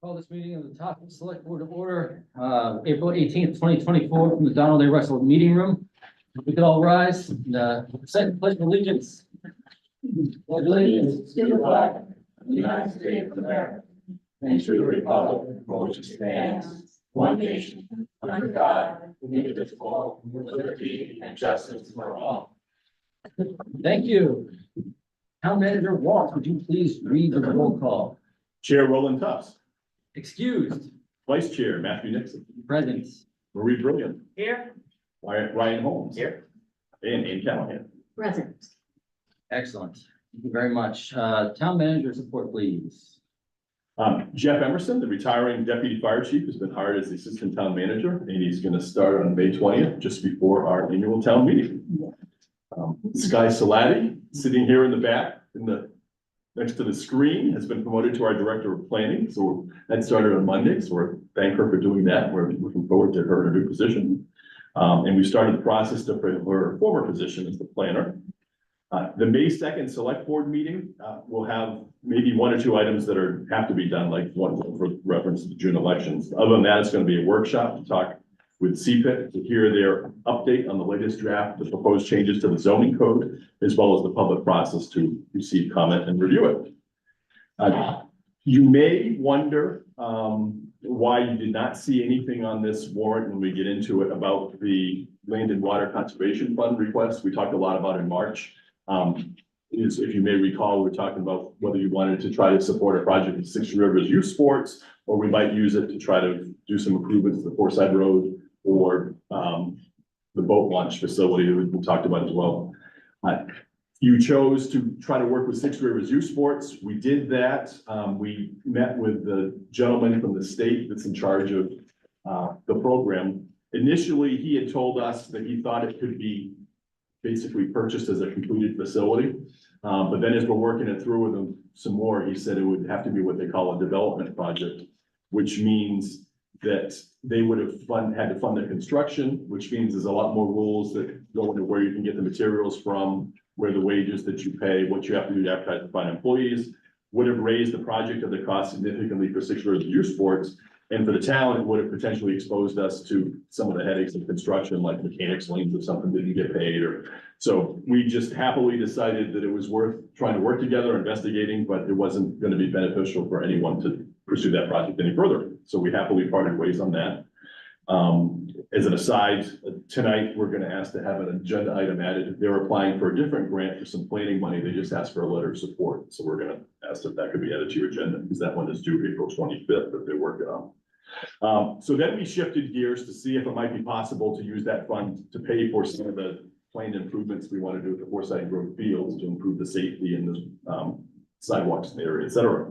Call this meeting of the Topsham Select Board to order, April 18th, 2024, from the Donald A. Russell Meeting Room. We could all rise and recite the Pledge of Allegiance. Pledge allegiance to the flag of the United States of America and to the republic for which it stands, one nation, under God, indivisible, with liberty and justice for all. Thank you. Town Manager Walt, would you please read the roll call? Chair Roland Tufts. Excused. Vice Chair Matthew Nixon. Present. Marie Brilliant. Here. Ryan Holmes. Here. And Ann Callahan. Present. Excellent. Thank you very much. Town Manager support, please. Jeff Emerson, the retiring Deputy Fire Chief, has been hired as the Assistant Town Manager, and he's going to start on May 20th, just before our annual town meeting. Sky Salati, sitting here in the back, next to the screen, has been promoted to our Director of Planning. So that started on Monday. So we're thank her for doing that. We're looking forward to her in a new position. And we started the process to her former position as the planner. The May 2nd Select Board meeting will have maybe one or two items that have to be done, like one for reference to the June elections. Other than that, it's going to be a workshop to talk with CPIC to hear their update on the latest draft, the proposed changes to the zoning code, as well as the public process to receive comment and review it. You may wonder why you did not see anything on this warrant when we get into it about the Land and Water Conservation Fund request we talked a lot about in March. If you may recall, we were talking about whether you wanted to try to support a project in Six Rivers Youth Sports, or we might use it to try to do some improvements to the Forsyth Road or the boat launch facility that we talked about as well. You chose to try to work with Six Rivers Youth Sports. We did that. We met with the gentleman from the state that's in charge of the program. Initially, he had told us that he thought it could be basically purchased as a completed facility. But then as we're working it through with him some more, he said it would have to be what they call a development project, which means that they would have had to fund the construction, which means there's a lot more rules that go into where you can get the materials from, where the wages that you pay, what you have to do to advertise to find employees, would have raised the project of the cost significantly for Six Rivers Youth Sports. And for the town, it would have potentially exposed us to some of the headaches of construction, like mechanics liens if something didn't get paid so we just happily decided that it was worth trying to work together, investigating, but it wasn't going to be beneficial for anyone to pursue that project any further. So we happily parted ways on that. As an aside, tonight, we're going to ask to have an agenda item added. They're applying for a different grant for some planning money. They just asked for a letter of support. So we're going to ask if that could be added to your agenda, because that one is due April 25th that they're working on. So then we shifted gears to see if it might be possible to use that fund to pay for some of the planned improvements we want to do at the Forsyth Road fields to improve the safety and the sidewalks in the area, et cetera.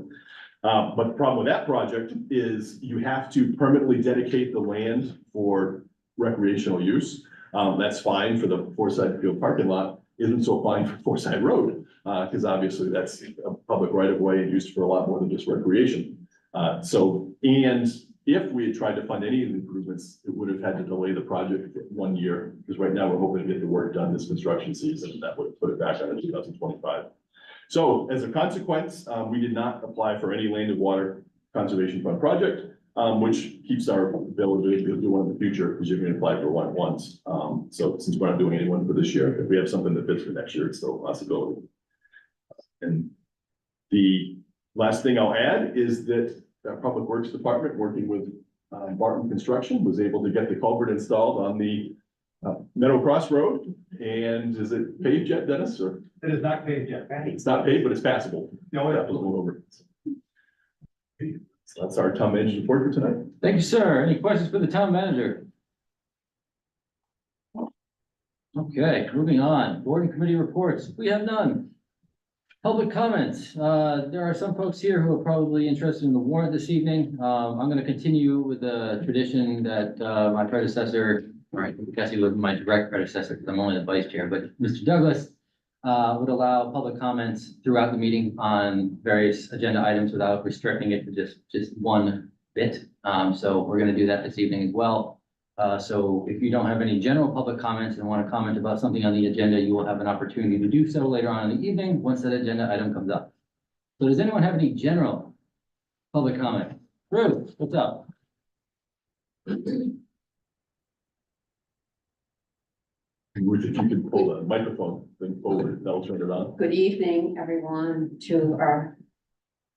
But the problem with that project is you have to permanently dedicate the land for recreational use. That's fine for the Forsyth Field parking lot, isn't so fine for Forsyth Road, because obviously that's a public right of way and used for a lot more than just recreation. And if we had tried to fund any of the improvements, it would have had to delay the project 1 year, because right now we're hoping to get the work done this construction season, and that would put it back on in 2025. So as a consequence, we did not apply for any Land and Water Conservation Fund project, which keeps our ability to do one in the future, because you're going to apply for one at once. So since we're not doing anyone for this year, if we have something that fits for next year, it's still a possibility. And the last thing I'll add is that our Public Works Department, working with Barton Construction, was able to get the culvert installed on the Meadow Cross Road. And is it paved yet, Dennis? Or It is not paved yet. it's not paved, but it's passable. No, That was going over. So that's our town manager report for tonight. Thank you, sir. Any questions for the town manager? Okay, moving on. Board and committee reports. We have none. Public comments. There are some folks here who are probably interested in the warrant this evening. I'm going to continue with the tradition that my predecessor, all right, I guess he was my direct predecessor because I'm only the vice chair, but Mr. Douglas would allow public comments throughout the meeting on various agenda items without restricting it to just one bit. So we're going to do that this evening as well. So if you don't have any general public comments and want to comment about something on the agenda, you will have an opportunity to do so later on in the evening once that agenda item comes up. So does anyone have any general public comment? Ruth, what's up? Ruth, if you could pull the microphone thing forward, that'll turn it on. Good evening, everyone, to our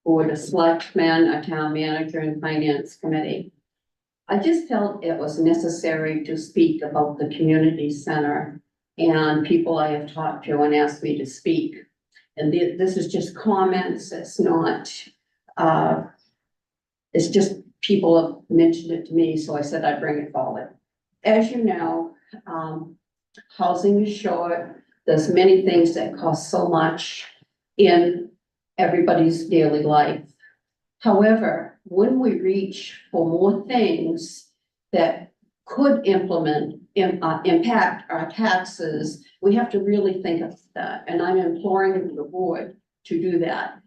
Board of Selectmen, our Town Manager and Finance Committee. I just felt it was necessary to speak about the community center and people I have talked to and asked me to speak. And this is just comments, it's not, it's just people have mentioned it to me, so I said I'd bring it forward. As you know, housing is short. There's many things that cost so much in everybody's daily life. However, when we reach for more things that could impact our taxes, we have to really think of that. And I'm imploring the board to do that.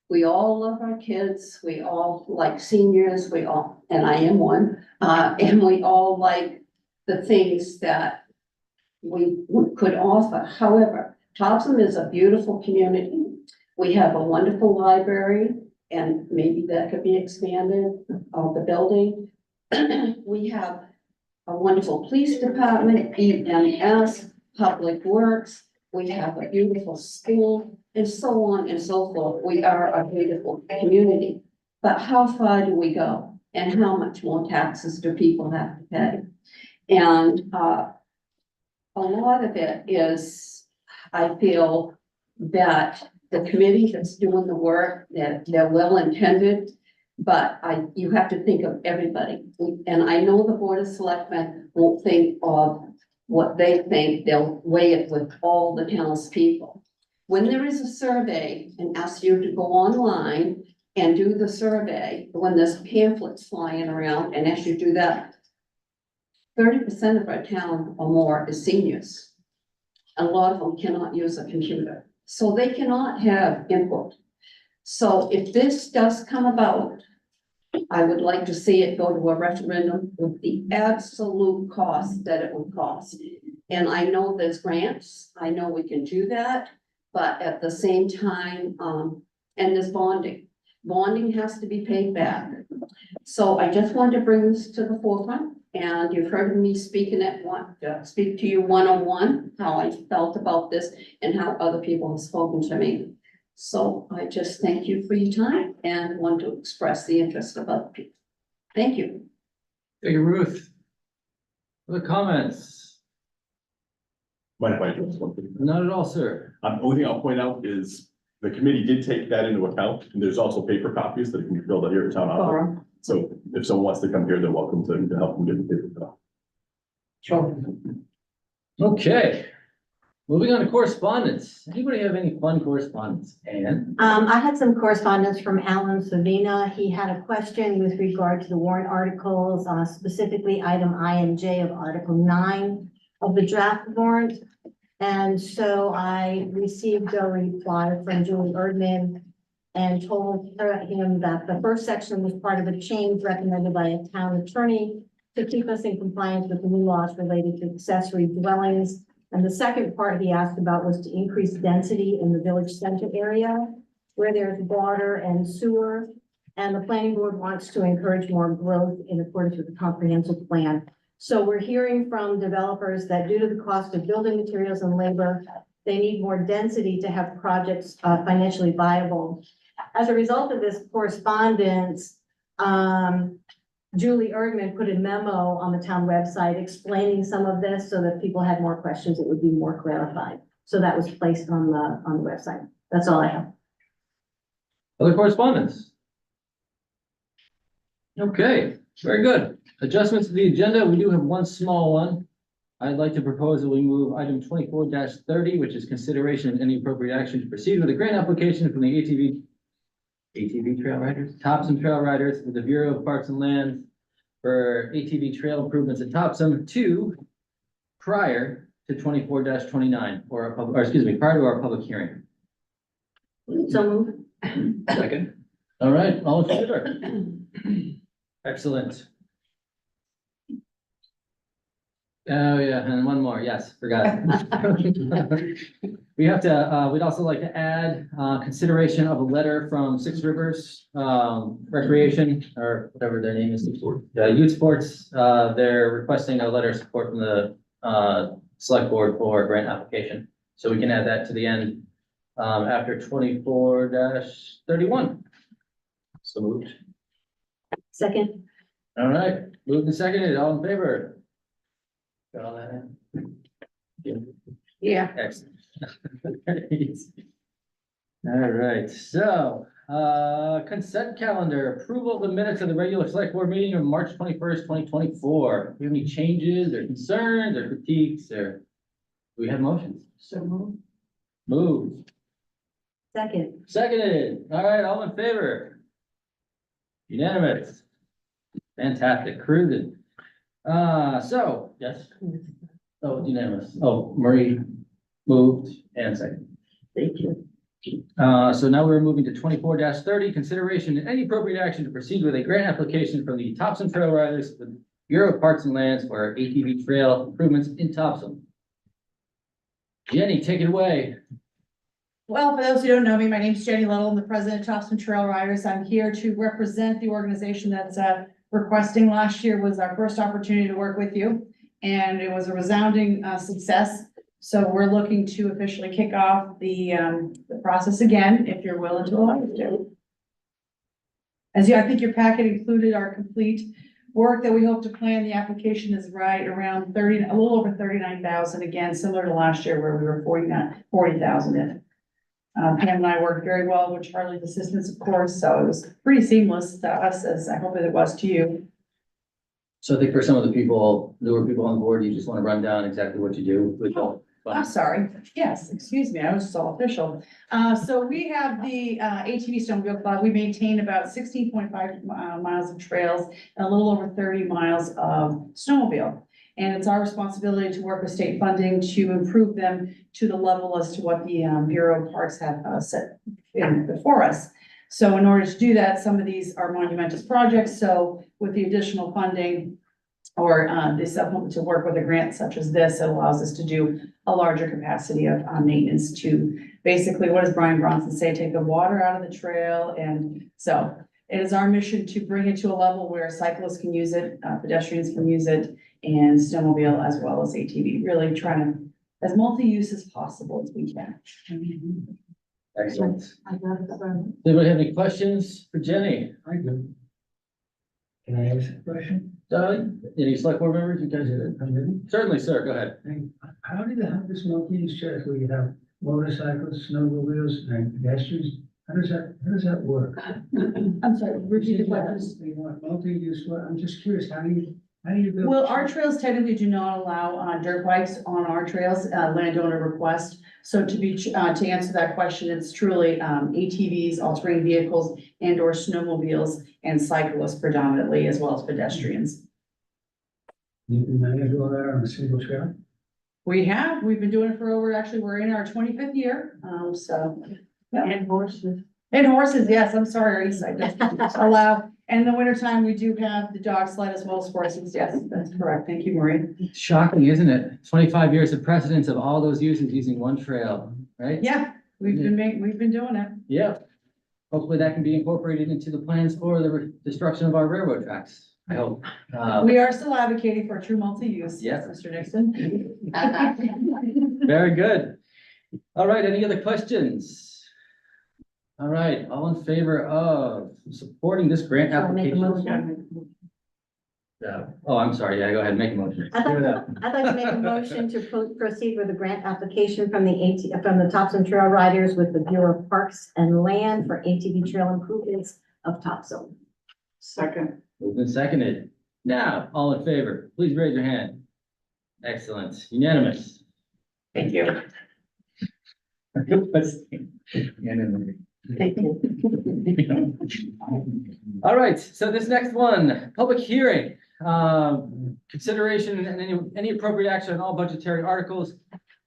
We all love our kids. We all like seniors. We all, and I am one, and we all like the things that we could offer. However, Topsham is a beautiful community. We have a wonderful library, and maybe that could be expanded, the building. We have a wonderful police department, EMS, Public Works. We have a beautiful school, and so on and so forth. We are a beautiful community. But how far do we go? And how much more taxes do people have to pay? And a lot of it is, I feel that the committee that's doing the work, that they're well intended, but you have to think of everybody. And I know the Board of Selectmen won't think of what they think, they'll weigh it with all the townspeople. When there is a survey and ask you to go online and do the survey, when there's pamphlets flying around and as you do that, 30% of our town or more is seniors. A lot of them cannot use a computer, so they cannot have input. So if this does come about, I would like to see it go to a referendum with the absolute cost that it would cost. And I know there's grants, I know we can do that, but at the same time, and there's bonding. Bonding has to be paid back. So I just wanted to bring this to the forefront. And you've heard me speak to you one-on-one, how I felt about this and how other people have spoken to me. So I just thank you for your time and want to express the interest of other people. Thank you. Thank you, Ruth. Other comments? Mind if I address one thing? Not at all, sir. Only thing I'll point out is the committee did take that into account, and there's also paper copies that can be filled out here at town office. Laura. So if someone wants to come here, they're welcome to help them get the paper copy. Sure. Okay. Moving on to correspondence. Anybody have any fun correspondence? Ann? I had some correspondence from Alan Savina. He had a question with regard to the warrant articles, specifically item I and J of Article 9 of the draft warrant. And so I received a reply from Julie Erdman and told him that the first section was part of a change recommended by a town attorney to keep us in compliance with the new laws related to accessory dwellings. And the second part he asked about was to increase density in the village center area where there's water and sewer. And the planning board wants to encourage more growth in accordance with the comprehensive plan. So we're hearing from developers that due to the cost of building materials and labor, they need more density to have projects financially viable. As a result of this correspondence, Julie Erdman put a memo on the town website explaining some of this so that people had more questions, it would be more clarified. So that was placed on the website. That's all I have. Other correspondence? Okay, very good. Adjustments to the agenda. We do have one small one. I'd like to propose that we move item 24-30, which is consideration of any appropriate action to proceed with a grant application from the ATV Trail Riders, Topsham Trail Riders with the Bureau of Parks and Lands for ATV trail improvements at Topsham to prior to 24-29 or excuse me, prior to our public hearing. So moved. Second. All right, all in favor? Excellent. Oh, yeah, and one more, yes, forgot. We have to, we'd also like to add, consideration of a letter from Six Rivers, Recreation, or whatever their name is. Youth Sports, they're requesting a letter of support from the, select board for a grant application. So we can add that to the end, after 24-31. So moved. Second, All right, moved and seconded, all in favor? Got all that in? Yeah. Excellent. All right, so, consent calendar, approval of the minutes of the regular select board meeting of March 21st, 2024. Do you have any changes or concerns or critiques or? Do we have motions? So moved. Moved, second, seconded, all right, all in favor? Unanimous. Fantastic, cruising. So, yes. Oh, unanimous. Oh, Marie moved and second. thank you. So now we're moving to 24-30, consideration and any appropriate action to proceed with a grant application from the Topsham Trail Riders with Bureau of Parks and Lands for ATV trail improvements in Topsham. Jenny, take it away. Well, for those who don't know me, my name is Jenny Little. I'm the president of Topsham Trail Riders. I'm here to represent the organization that's requesting. Last year was our first opportunity to work with you, and it was a resounding success. So we're looking to officially kick off the process again, if you're willing to allow us to. I think your packet included our complete work that we hope to plan. The application is right around a little over 39,000, again, similar to last year where we were 40,000 in. Pam and I worked very well with Charlie's assistance, of course, so it was pretty seamless to us, as I hope that it was to you. So I think for some of the people, newer people on board, you just want to run down exactly what you do with the. I'm sorry. Yes, excuse me. I was so official. So we have the ATV Snowmobile Club. We maintain about 16.5 miles of trails and a little over 30 miles of snowmobile. And it's our responsibility to work with state funding to improve them to the level as to what the Bureau of Parks have set in before us. So in order to do that, some of these are monumentous projects. So with the additional funding or the supplement to work with a grant such as this, it allows us to do a larger capacity of maintenance to basically, what does Brian Bronson say? Take the water out of the trail. And so it is our mission to bring it to a level where cyclists can use it, pedestrians can use it, and snowmobile as well as ATV, really trying to, as multi-use as possible as we can. Excellent. Does anybody have any questions for Jenny? I do. Can I ask a question? Any select board members? You guys certainly, sir. Go ahead. How do you have this multi-use trails where you have motorcycles, snowmobiles, and pedestrians? How does that work? I'm sorry, repeat the question. You want multi-use, I'm just curious, how do you build? Well, our trails technically do not allow dirt bikes on our trails, landowner request. So to answer that question, it's truly ATVs, all-terrain vehicles, and or snowmobiles and cyclists predominantly, as well as pedestrians. You can manage all that on a single trail? We've been doing it for we're in our 25th year, so. Yeah. And horses. And horses, yes, I'm sorry, I just allow, and in the wintertime, we do have the dog sled as well as horses, yes, that's correct, thank you, Marie. It's shocking, isn't it? 25 years of precedence of all those users using one trail, right? Yeah, we've been doing it. Yeah. Hopefully that can be incorporated into the plans for the destruction of our railroad tracks, I hope. We are still advocating for true multi-use. Yes. Mr. Nixon. Very good. All right, any other questions? All right, all in favor of supporting this grant Shall I make a application? motion? Yeah. Oh, I'm sorry. Yeah, go ahead, make a motion. I'd like to make a motion to proceed with a grant application from the Topsham Trail Riders with the Bureau of Parks and Land for ATV trail improvements of Topsham. Second. Moved and seconded. Now, all in favor, please raise your hand. Excellent, unanimous. Thank you. Unanimous. Thank you. All right, so this next one, public hearing, consideration and any appropriate action on all budgetary articles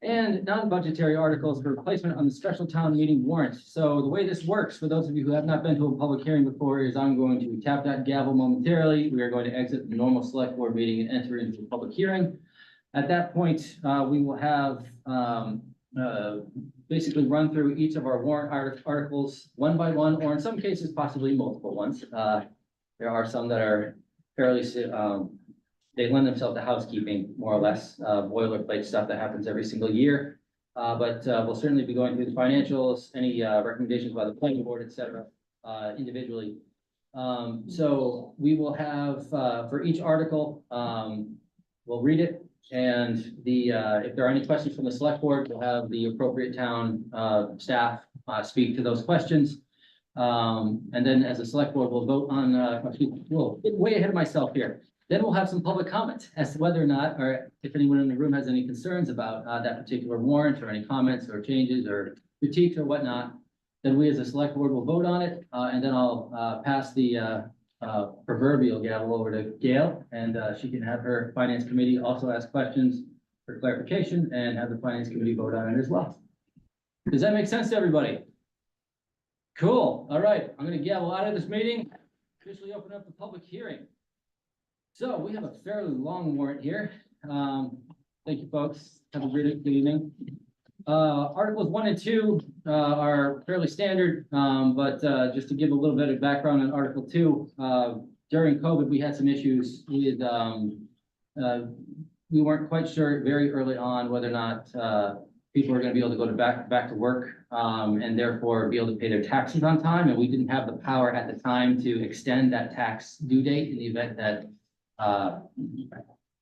and non-budgetary articles for replacement on the special town meeting warrant. So the way this works, for those of you who have not been to a public hearing before, is I'm going to tap that gavel momentarily. We are going to exit the normal select board meeting and enter into a public hearing. At that point, we will have, basically run through each of our warrant articles one by one, or in some cases possibly multiple ones. There are some that are fairly, they lend themselves to housekeeping, more or less, boilerplate stuff that happens every single year. But we'll certainly be going through the financials, any recommendations by the planning board, et cetera, individually. So we will have, for each article, we'll read it. And if there are any questions from the select board, we'll have the appropriate town staff speak to those questions. And then as a select board, we'll vote on, we'll get way ahead of myself here. Then we'll have some public comment as to whether or not, or if anyone in the room has any concerns about that particular warrant, or any comments or changes or critiques or whatnot. Then we as a select board will vote on it, and then I'll pass the proverbial gavel over to Gail, and she can have her finance committee also ask questions for clarification, and have the finance committee vote on it as well. Does that make sense to everybody? Cool. All right, I'm gonna gavel out of this meeting, officially open up the public hearing. So we have a fairly long warrant here. Thank you, folks. Have a great evening. Articles 1 and 2 are fairly standard, but just to give a little bit of background on Article 2, during COVID, we had some issues with, we weren't quite sure very early on whether or not people were going to be able to go back to work, and therefore be able to pay their taxes on time. And we didn't have the power at the time to extend that tax due date in the event that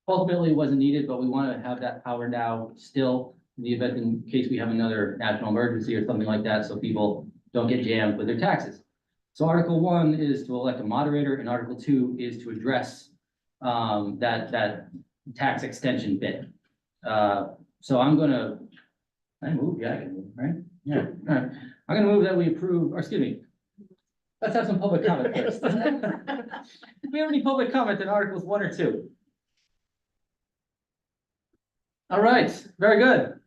ultimately it wasn't needed, but we want to have that power now still in the event in case we have another national emergency or something like that, so people don't get jammed with their taxes. So Article 1 is to elect a moderator, and Article 2 is to address that tax extension bit. So I'm gonna, I move, yeah, I can move, right? Yeah, all right. I'm gonna move that we approve, or excuse me, let's have some public comment first. Do we have any public comment in Articles 1 or 2? All right, very good.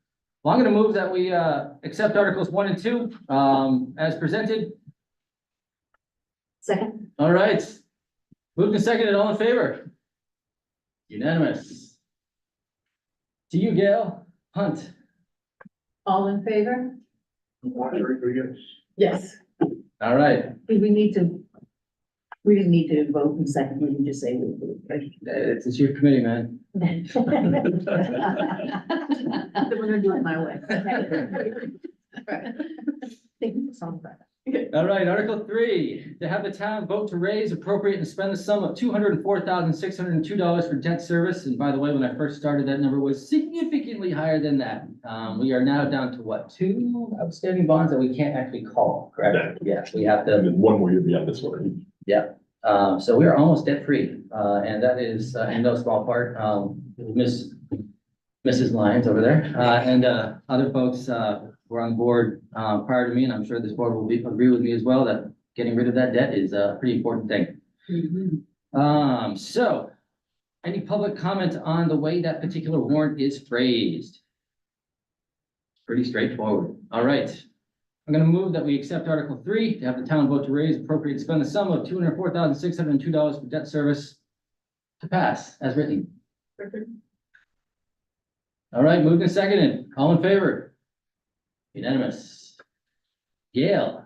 Well, I'm gonna move that we accept Articles 1 and 2 as presented. Second. All right. Moved and seconded, all in favor? Unanimous. To you, Gail. Hunt. All in favor? Yes. All right. Do we need to, we didn't need to vote in second, we can just say we approve, right? It's your committee, man. Then we're gonna do it my way. Think of something. All right, Article 3, to have the town vote to raise, appropriate, and spend the sum of $204,602 for debt service. And by the way, when I first started, that number was significantly higher than that. We are now down to what, 2 outstanding bonds that we can't actually call, correct? Yes, we have to. And then one more year beyond this one. Yeah, so we are almost debt free, and that is in no small part, Mrs. Lyons over there, and other folks were on board prior to me, and I'm sure this board will agree with me as well, that getting rid of that debt is a pretty important thing. So any public comment on the way that particular warrant is phrased? Pretty straightforward. All right. I'm gonna move that we accept Article 3, to have the town vote to raise, appropriate, and spend the sum of $204,602 for debt service to pass as written. All right, moved and seconded. All in favor? Unanimous. Gail?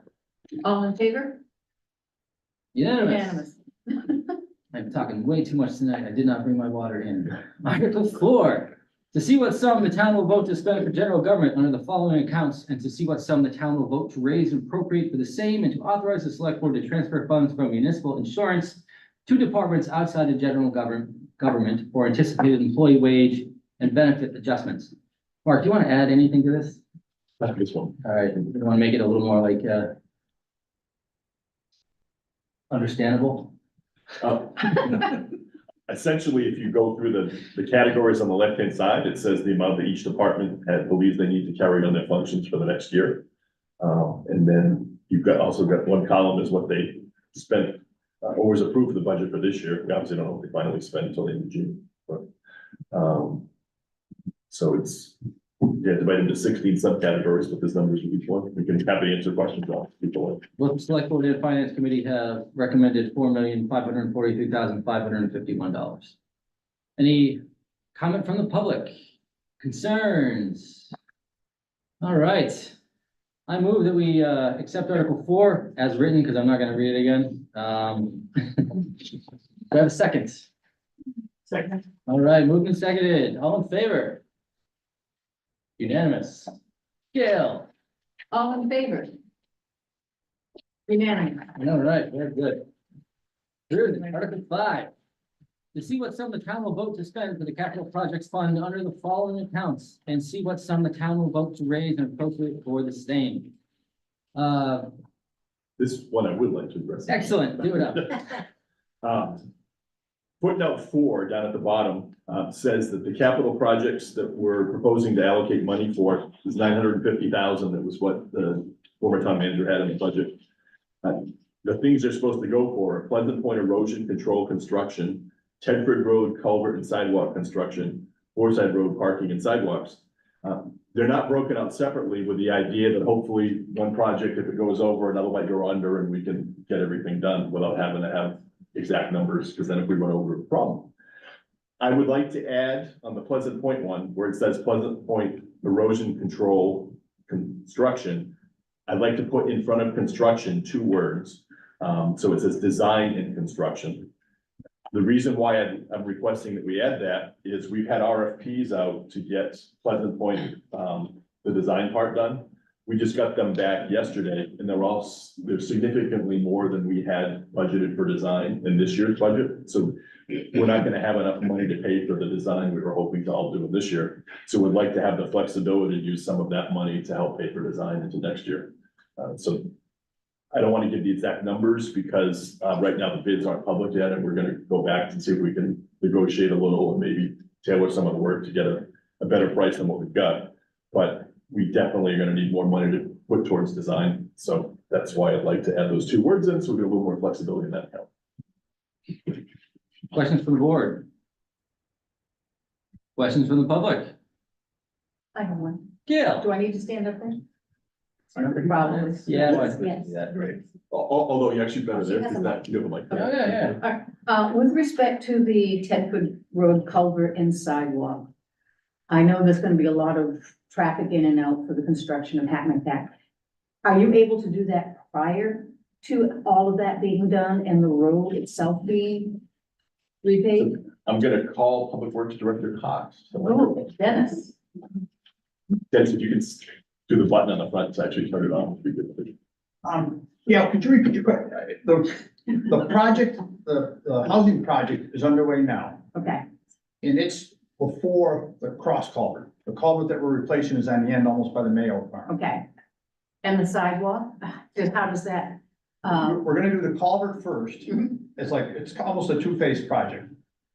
All in favor? Unanimous. I'm talking way too much tonight. I did not bring my water in. Article 4, to see what sum the town will vote to spend for general government under the following accounts, and to see what sum the town will vote to raise and appropriate for the same, and to authorize the select board to transfer funds from municipal insurance to departments outside the general government for anticipated employee wage and benefit adjustments. Mark, do you want to add anything to this? Not this one. All right, we want to make it a little more like understandable. Essentially, if you go through the categories on the left-hand side, it says the amount that each department believes they need to carry on their functions for the next year. And then you've also got one column is what they spent, or was approved the budget for this year. We obviously don't know what they finally spent until the end of June, but, so it's, divided into 16 subcategories with these numbers in each one. We can happy to answer questions on people. Well, the select board and finance committee have recommended $4,543,551. Any comment from the public, concerns. All right. I move that we accept Article 4 as written, because I'm not gonna read it again. Do I have a second? Second. All right, moved and seconded. All in favor? Unanimous. Gail? All in favor? Unanimous. All right, very good. Good. Article 5. To see what sum the town will vote to spend for the capital projects fund under the following accounts, and see what sum the town will vote to raise and appropriate for the same. This one I would like to address. Excellent, do it up. Footnote 4 down at the bottom, says that the capital projects that we're proposing to allocate money for is 950,000. That was what the former town manager had in the budget. The things they're supposed to go for are Pleasant Point erosion control construction, Tedford Road culvert and sidewalk construction, Forsyth Road parking and sidewalks. They're not broken out separately with the idea that hopefully one project, if it goes over, another might go under and we can get everything done without having to have exact numbers, because then if we run over a problem. I would like to add on the Pleasant Point one, where it says Pleasant Point erosion control construction, I'd like to put in front of construction 2 words. So it says design and construction. The reason why I'm requesting that we add that is we've had RFPs out to get Pleasant Point, the design part done. We just got them back yesterday, and they're significantly more than we had budgeted for design in this year's budget. So we're not gonna have enough money to pay for the design we were hoping to all do this year. So we'd like to have the flexibility to use some of that money to help pay for design into next year. So I don't want to give the exact numbers because right now the bids aren't public yet, and we're gonna go back and see if we can negotiate a little and maybe tailor some of the work to get a better price than what we've got. But we definitely are gonna need more money to put towards design. So that's why I'd like to add those 2 words in, so we get a little more flexibility in that account. Questions from the board? Questions from the public? I have one. Gail? Do I need to stand up there? Probably. Probably. Yeah, why- Yes. yeah, Great. Although you actually better there, She has because a that, you have a mic. yeah. With respect to the Tedford Road culvert and sidewalk, I know there's gonna be a lot of traffic in and out for the construction of Hackman Pack. Are you able to do that prior to all of that being done and the road itself being repaved? I'm gonna call Public Works Director Cox. Oh, Dennis. Dennis, if you can do the button on the front to actually turn it on. It'd be good. Yeah, could you repeat your question? The project, the housing project is underway now, Okay, and it's before the cross culvert. The culvert that we're replacing is on the end, almost by the Mayo farm. okay. And the sidewalk, how does that, We're gonna do the culvert first. Mhm. It's almost a 2-phase project.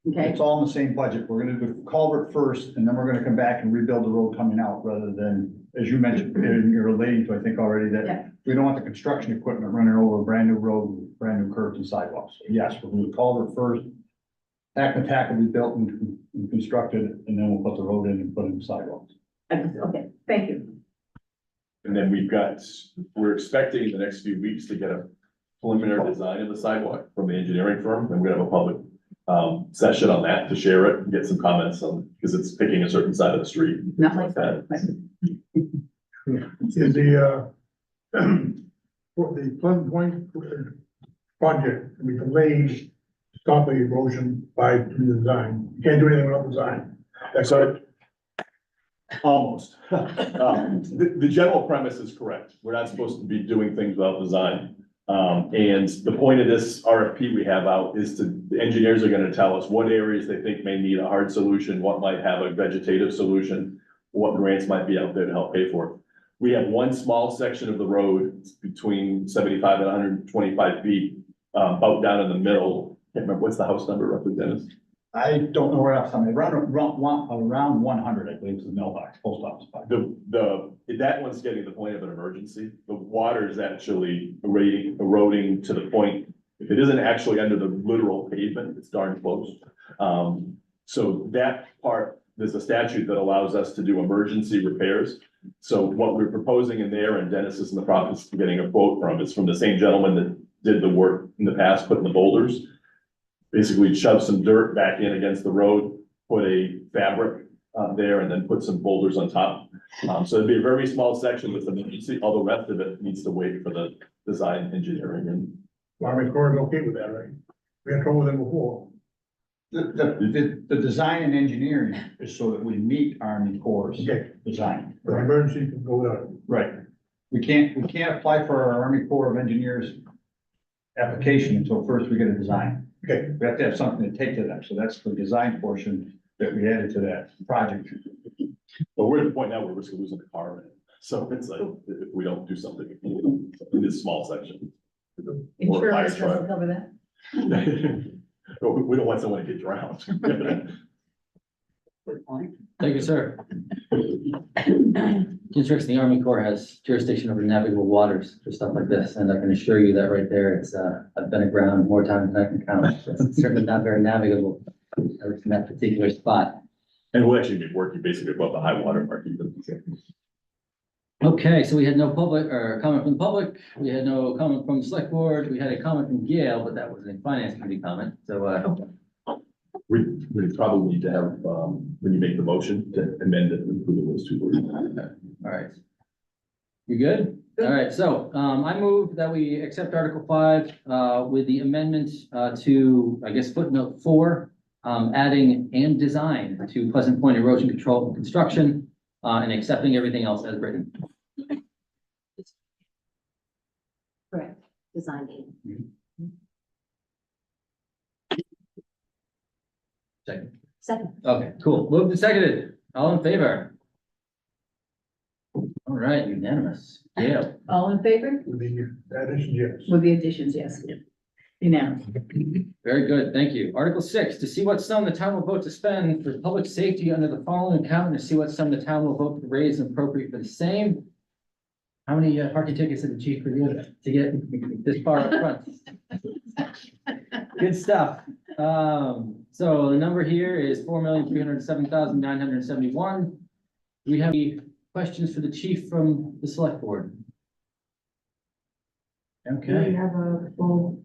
okay, It's all in the same budget. We're gonna do the culvert first, and then we're gonna come back and rebuild the road coming out, rather than, as you mentioned, and you're relating to, I think already, Yeah. that we don't want the construction equipment running over a brand new road, with brand new curbs and sidewalks. So yes, we'll do the culvert first. Hackman will be built and constructed, and then we'll put the road in and put in the sidewalks. okay, thank you. And then we're expecting the next few weeks to get a preliminary design of the sidewalk from the engineering firm, and we're gonna have a public session on that to share it and get some comments on, because it's picking a certain side of the street. Not like that. Is the, for the Pleasant Point project, we delayed stop the erosion by the design. You can't do anything without design. That's So almost. The general premise is correct. We're not supposed to be doing things without design. And the point of this RFP we have out is the engineers are gonna tell us what areas they think may need a hard solution, what might have a vegetative solution, what grants might be out there to help pay for it. We have one small section of the road between 75 and 125 feet, about down in the middle. Can't remember, what's the house number roughly, Dennis? I don't know where else, I mean, around 100, I believe, is the mailbox, post office. That one's getting to the point of an emergency. The water is actually eroding to the point, if it isn't actually under the literal pavement, it's darn close. So that part, there's a statute that allows us to do emergency repairs. So what we're proposing in there, and Dennis is in the process of getting a quote from, is from the same gentleman that did the work in the past, putting the boulders. Basically shove some dirt back in against the road, put a fabric there and then put some boulders on top. So it'd be a very small section with some, you see, all the rest of it needs to wait for the design engineering and. Army Corps is okay with that, right? We had trouble with them before. The design and engineering is so that we meet Army Corps' Okay, design. the emergency can go without it. Right. We can't apply for our Army Corps of Engineers application until first we get a design. Okay, We have to have something to take to them, so that's the design portion that we added to that project. But we're at the point now where we're just losing the car in it. So it's like, if we don't do something in this small section. Or a fire Insurance doesn't truck. cover that. But we don't want someone to get drowned. Good point. Thank you, sir. Interesting, the Army Corps has jurisdiction over navigable waters for stuff like this, and I can assure you that right there, it's, I've been aground more times than I can count. It's certainly not very navigable in that particular spot. And we'll actually be working basically above the high water mark even. Okay, so we had no public, or comment from the public, we had no comment from the select board, we had a comment from Gail, but that was a finance committee comment, so, We probably need to have, when you make the motion, to amend it, including those two words. all right. You good? All right, so, I move that we accept Article 5, with the amendment, to, I guess, footnote 4, adding and design to Pleasant Point erosion control and construction, and accepting everything else as written. Correct, design aid. Second. Second, Okay, cool. Moved and seconded. All in favor? All right, unanimous. Gail. All in favor? with the addition, yes. With the additions, yes. Unanimous. Very good, thank you. Article 6, to see what sum the town will vote to spend for public safety under the following account, and to see what sum the town will vote to raise and appropriate for the same. How many parking tickets did the chief review to get this far up front? Good stuff. So the number here is 4,307,971. Do we have any questions for the chief from the select board? Okay. have a full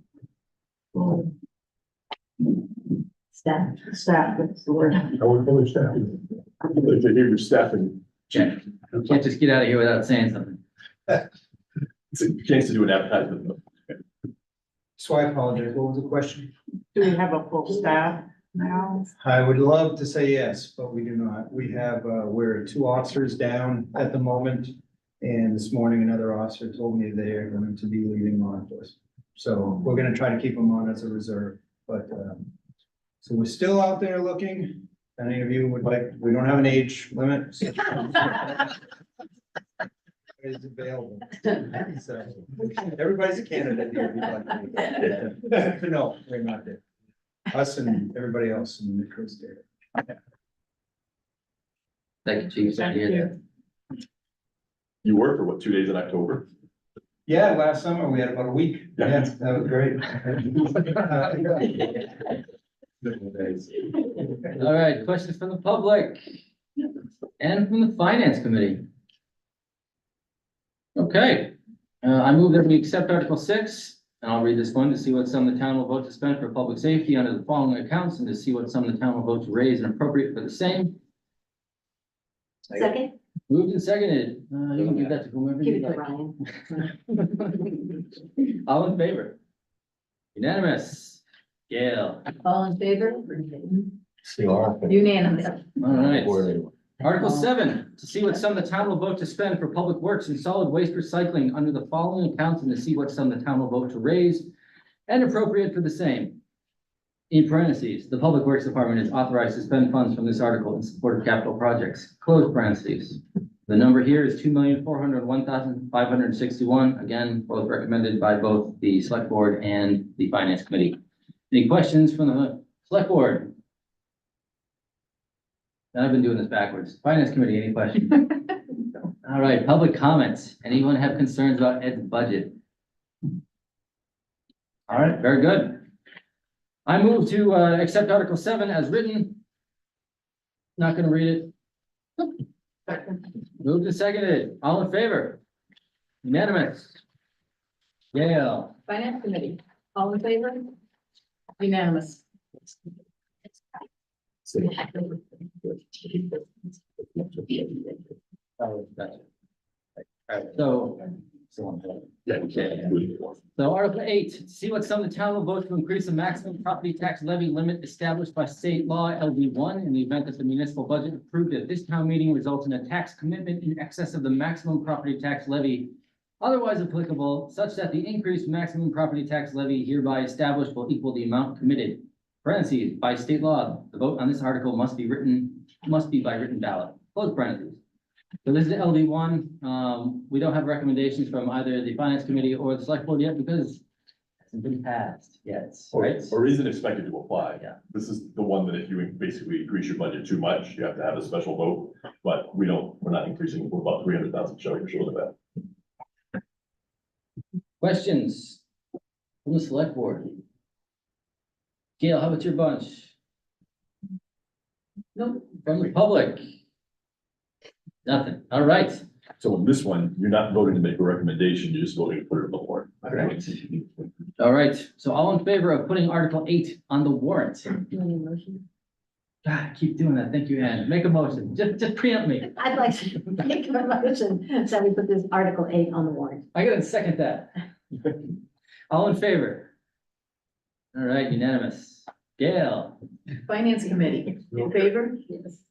staff. staff, that's the word. I would fully staff. If they hear your staffing, Check. Can't just get out of here without saying something. it's a chance to do an advertisement. So I apologize, what was the question? Do we have a full staff now? I would love to say yes, but we do not. We have, we're 2 officers down at the moment. And this morning, another officer told me they are going to be leaving law enforcement. So we're gonna try to keep them on as a reserve, but, so we're still out there looking. If any of you would like, we don't have an age limit. So is available. So everybody's a candidate. If you'd like to. No, we're not there. Us and everybody else in the mid-coast area. Thank you, chief. Sorry to hear that. You work for what, 2 days in October? Yeah, last summer we had about a week. Yeah. Yeah, that was great. All right, questions from the public and from the finance committee. Okay, I move that we accept Article 6, and I'll read this one, to see what sum the town will vote to spend for public safety under the following accounts, and to see what sum the town will vote to raise and appropriate for the same. Second, Moved and seconded. You can give that to whomever give you it to like. Ryan. All in favor? Unanimous. Gail. All in favor? All Unanimous. All right. Article 7, to see what sum the town will vote to spend for public works and solid waste recycling under the following accounts, and to see what sum the town will vote to raise and appropriate for the same. In parentheses, the Public Works Department is authorized to spend funds from this article in support of capital projects. Close parentheses. The number here is 2,401,561. Again, both recommended by both the select board and the finance committee. Any questions from the select board? And I've been doing this backwards. Finance committee, any questions? All right, public comments. Anyone have concerns about Ed's budget? All right, very good. I move to accept Article 7 as written. Not gonna read it. Moved and seconded. All in favor? Unanimous. Gail. Finance committee, all in favor? Unanimous. Oh, gotcha. Alright, so. Yeah, we can't include it. So Article 8, see what some of the town will vote to increase the maximum property tax levy limit established by state law LD1 in the event that the municipal budget approved at this town meeting results in a tax commitment in excess of the maximum property tax levy otherwise applicable, such that the increased maximum property tax levy hereby established will equal the amount committed. Parentheses, by state law, the vote on this article must be by written ballot. Close parentheses. So this is LD1. We don't have recommendations from either the finance committee or the select board yet because it hasn't been passed yet, right? Or isn't expected to apply. Yeah. This is the one that if you basically increase your budget too much, you have to have a special vote, but we're not increasing, we're about 300,000 short of that. Questions from the select board? Gail, how about your bunch? Nope. From the public? Nothing. All right. So in this one, you're not voting to make a recommendation, you're just voting to put it on the warrant. Correct. All right. So all in favor of putting Article 8 on the warrant? God, keep doing that. Thank you, Ann. Make a motion. Just preempt me. I'd like to make a motion that we put this Article 8 on the warrant. I gotta second that. All in favor? All right, unanimous. Gail, Finance Committee, in favor? Yes.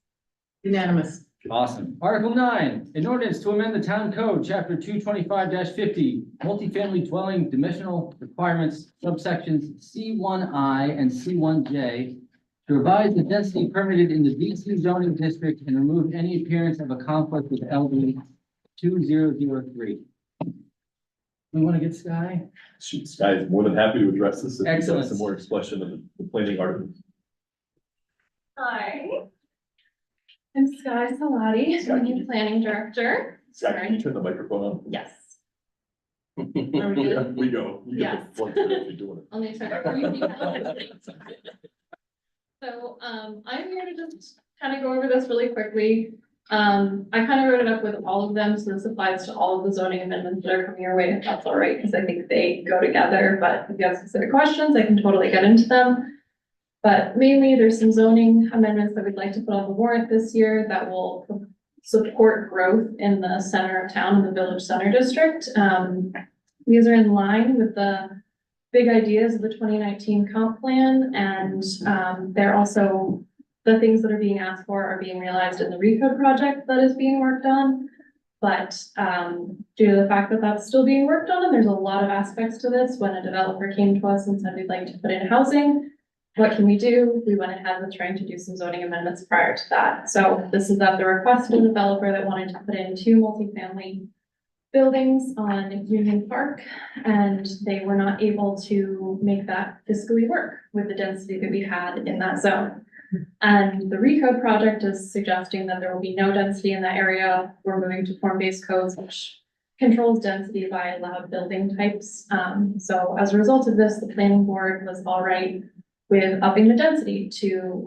Unanimous. awesome. Article 9, an ordinance to amend the town code, chapter 225-50, multifamily dwelling dimensional requirements, subsections C1I and C1J, to revise the density permitted in the DC zoning district and remove any appearance of a conflict with LD 2003. We want to get Sky? Sky is more than happy to address this. If you'd like Excellent. some more expression of the planning article. Hi. I'm Sky Salati, Sky. I'm the new planning director. Sky, can you turn the microphone on? Yes, There we good? we go. You get Yes. the point for actually doing it. I'll need to. So, I'm here to just kind of go over this really quickly. I kind of wrote it up with all of them, so this applies to all of the zoning amendments that are coming your way, if that's all right, because I think they go together, but if you have specific questions, I can totally get into them. But mainly, there's some zoning amendments that we'd like to put on the warrant this year that will support growth in the center of town, in the village center district. These are in line with the big ideas of the 2019 comp plan, and they're also the things that are being asked for are being realized in the recode project that is being worked on. But due to the fact that that's still being worked on, and there's a lot of aspects to this, when a developer came to us and said, we'd like to put in housing, what can we do? We went ahead with trying to do some zoning amendments prior to that. So this is at the request of the developer that wanted to put in 2 multifamily buildings on Union Park, and they were not able to make that fiscally work with the density that we had in that zone. And the recode project is suggesting that there will be no density in that area. We're moving to form-based codes, which controls density by allowed building types. So as a result of this, the planning board was all right with upping the density to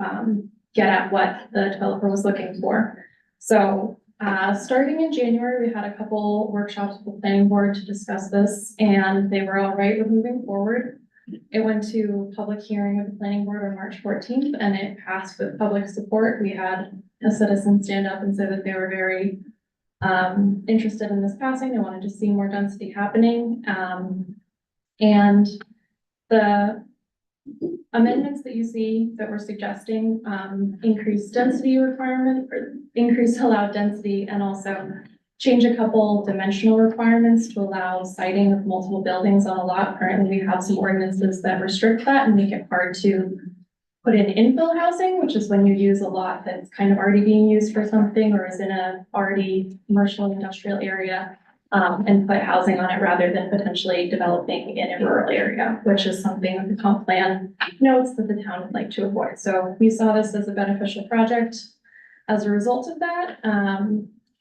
get at what the developer was looking for. So starting in January, we had a couple workshops with the planning board to discuss this, and they were all right with moving forward. It went to public hearing of the planning board on March 14th, and it passed with public support. We had a citizen stand up and say that they were very interested in this passing. They wanted to see more density happening. And the amendments that you see that we're suggesting, increased density requirement or increased allowed density, and also change a couple dimensional requirements to allow siting of multiple buildings on a lot. Currently, we have some ordinances that restrict that and make it hard to put in infill housing, which is when you use a lot that's kind of already being used for something or is in a already commercial industrial area, and put housing on it rather than potentially developing in a rural area, which is something that the comp plan notes that the town would like to avoid. So we saw this as a beneficial project as a result of that.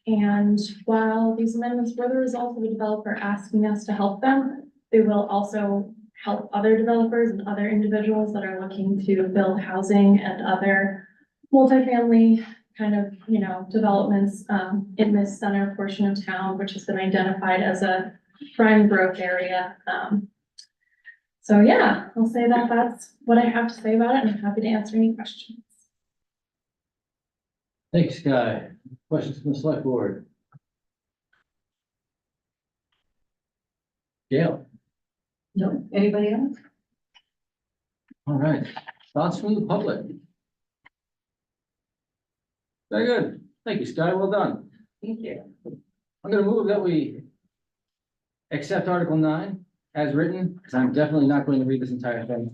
And while these amendments were the result of a developer asking us to help them, they will also help other developers and other individuals that are looking to build housing and other multifamily kind of, developments in this center portion of town, which has been identified as a prime growth area. So yeah, I'll say that that's what I have to say about it, and I'm happy to answer any questions. Thanks, Guy. Questions from the select board? Gail, No, anybody else? all right. Thoughts from the public? Very good. Thank you, Sky. Well done. Thank you. I'm gonna move that we accept Article 9 as written, because I'm definitely not going to read this entire thing.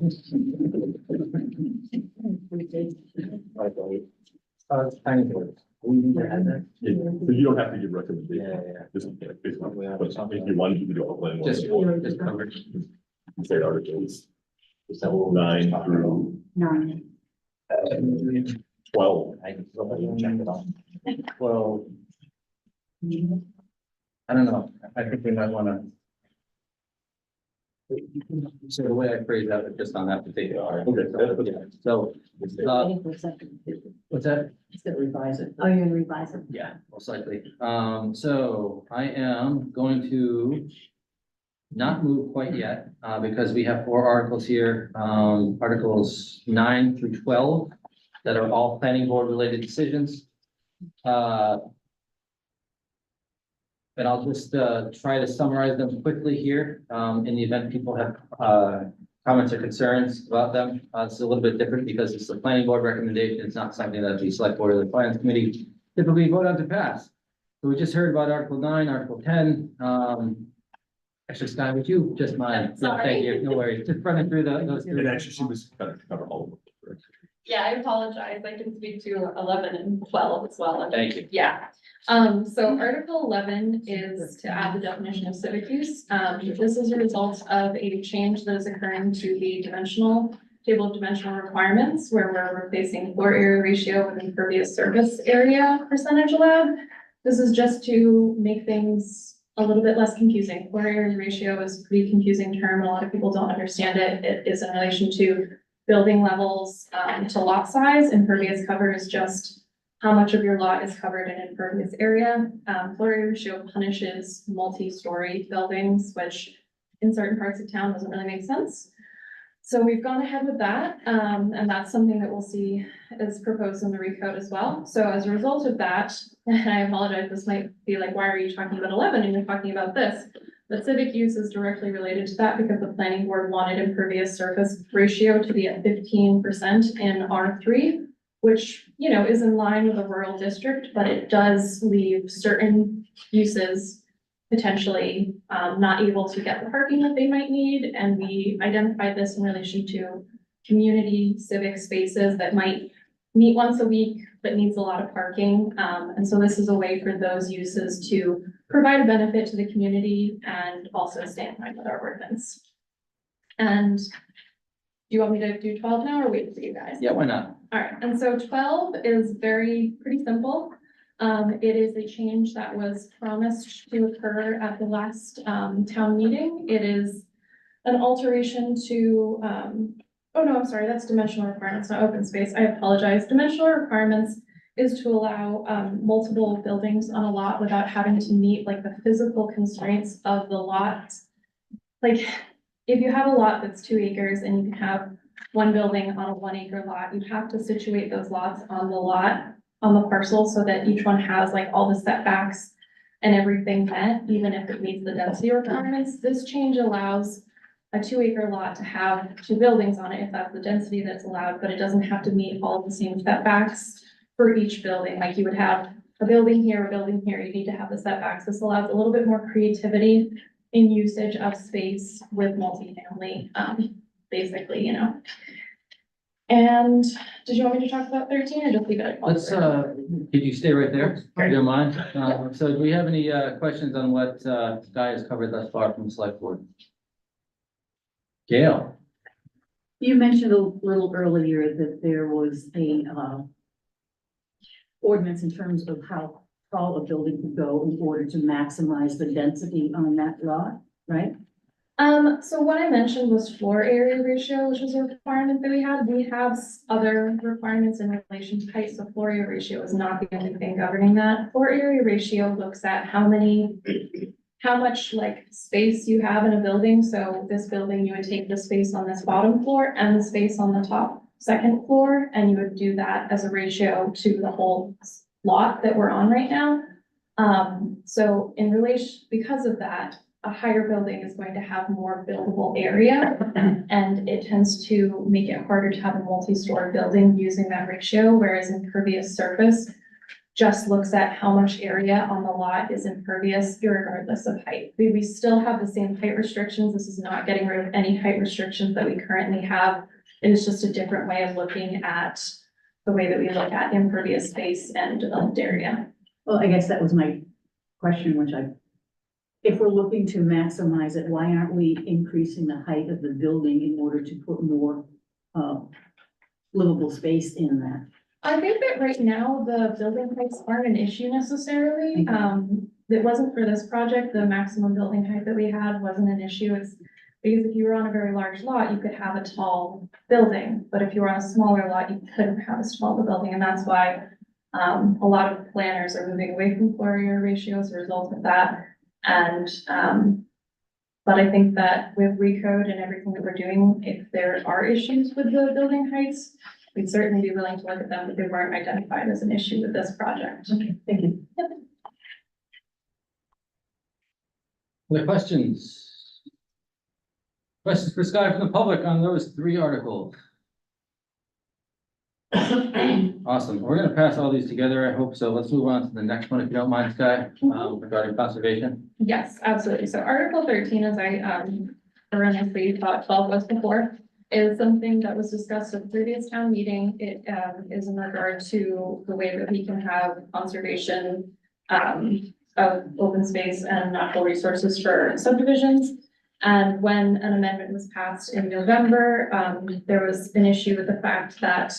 Tiny words. Yeah, so you don't have to give recommendations. Yeah. Just, based on, but if you wanted, you could do all planning. Just covered. Say articles. 9 through Nine. 12. Well, I don't know. I think we might wanna. So the way I phrase that is just on that particular article. Okay. So, what's that? He's gonna revise it. Oh, you're gonna revise it? Yeah, most likely. So I am going to not move quite yet, because we have 4 articles here, articles 9 through 12 that are all planning board related decisions. And I'll just, try to summarize them quickly here, in the event people have, comments or concerns about them. It's a little bit different because it's the planning board recommendation. It's not something that the select board or the finance committee typically vote on to pass. So we just heard about Article 9, Article 10. Actually, Sky, would you just mind? Yeah, Sorry. thank you. No worries. Just running through those. And actually, she was kind of cover all of them. Correct? Yeah, I apologize. I can speak to 11 and 12 as well. Thank you. Yeah, so Article 11 is to add the definition of civic use. This is a result of a change that is occurring to the table of dimensional requirements, where we're replacing floor area ratio with impervious surface area percentage allowed. This is just to make things a little bit less confusing. Floor area ratio is a pretty confusing term. A lot of people don't understand it. It is in relation to building levels, to lot size. Impervious cover is just how much of your lot is covered in impervious area. Floor area ratio punishes multi-story buildings, which in certain parts of town doesn't really make sense. So we've gone ahead with that, and that's something that we'll see is proposed in the recode as well. So as a result of that, and I apologize, this might be like, why are you talking about 11 and you're talking about this? But civic use is directly related to that because the planning board wanted impervious surface ratio to be at 15% in R3, which, you know, is in line with a rural district, but it does leave certain uses potentially not able to get the parking that they might need. And we identified this in relation to community civic spaces that might meet once a week, but needs a lot of parking. And so this is a way for those uses to provide a benefit to the community and also stay in line with our ordinance. And do you want me to do 12 now or wait for you guys? Yeah, why not? All right, and so 12 is pretty simple. It is a change that was promised to occur at the last town meeting. It is an alteration to, oh no, I'm sorry, that's dimensional requirements, not open space. I apologize. Dimensional requirements is to allow multiple buildings on a lot without having to meet like the physical constraints of the lot. Like, if you have a lot that's 2 acres and you can have one building on a 1 acre lot, you have to situate those lots on the lot, on the parcel, so that each one has like all the setbacks and everything met, even if it meets the density requirements. This change allows a 2 acre lot to have 2 buildings on it, if that's the density that's allowed, but it doesn't have to meet all the same setbacks for each building. Like you would have a building here, you need to have the setbacks. This allows a little bit more creativity in usage of space with multifamily, basically, you know. And did you want me to talk about 13 or just leave it at 12? Let's, could you stay right there, if you don't mind? So do we have any, questions on what, Guy has covered thus far from the select board? Gail? You mentioned a little earlier that there was a ordinance in terms of how tall a building could go in order to maximize the density on that lot, right? So what I mentioned was floor area ratio, which was a requirement that we had. We have other requirements in relation to height, so floor area ratio is not the only thing governing that. Floor area ratio looks at how much like space you have in a building. So this building, you would take the space on this bottom floor and the space on the top second floor, and you would do that as a ratio to the whole lot that we're on right now. So in relation, because of that, a higher building is going to have more buildable area. And it tends to make it harder to have a multi-story building using that ratio, whereas impervious surface just looks at how much area on the lot is impervious regardless of height. We still have the same height restrictions. This is not getting rid of any height restrictions that we currently have. It is just a different way of looking at the way that we look at impervious space and developed area. Well, I guess that was my question, if we're looking to maximize it, why aren't we increasing the height of the building in order to put more, livable space in that? I think that right now, the building heights aren't an issue necessarily. It wasn't for this project, the maximum building height that we had wasn't an issue. It's because if you were on a very large lot, you could have a tall building, but if you were on a smaller lot, you couldn't have as tall of a building, and that's why a lot of planners are moving away from floor area ratio as a result of that. And but I think that with recode and everything that we're doing, if there are issues with the building heights, we'd certainly be willing to look at them, but they weren't identified as an issue with this project. Okay, thank you. Yep. Other questions? Questions for Sky from the public on those 3 articles? Awesome. We're gonna pass all these together, I hope so. Let's move on to the next one, if you don't mind, Sky, regarding conservation. Yes, absolutely. So Article 13, as I erroneously thought 12 was before, is something that was discussed at the previous town meeting. It is in regard to the way that we can have conservation of open space and natural resources for subdivisions. And when an amendment was passed in November, there was an issue with the fact that